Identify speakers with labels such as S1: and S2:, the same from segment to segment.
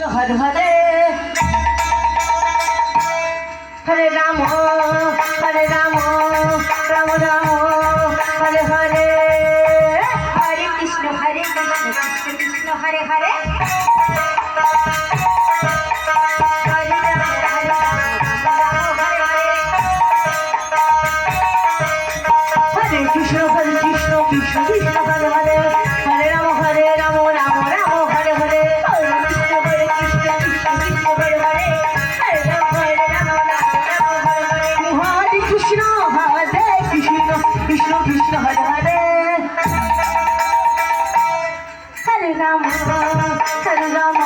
S1: Hare Hare Hare Ram Ram Ram Hare Hare Hare Krishna Krishna Krishna Hare Hare Hare Ram Hare Krishna Krishna Krishna Hare Hare Hare Ram Ram Ram Hare Hare Hare Krishna Krishna Krishna Hare Hare Hare Ram Ram Hare Hare Krishna Krishna Krishna Hare Hare Hare Ram Ram Ram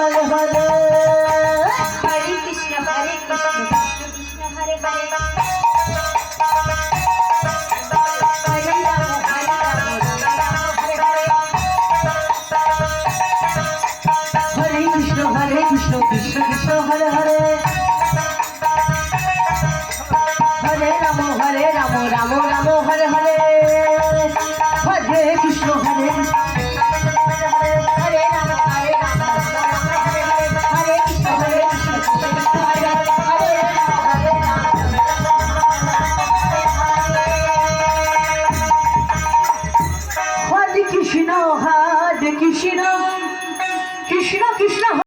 S1: Hare Hare Hare Krishna Krishna Krishna Hare Hare Hare Ram Hare Hare Hare Krishna Krishna Krishna Hare Hare Hare Ram Ram Hare Hare Hare Krishna Hare Hare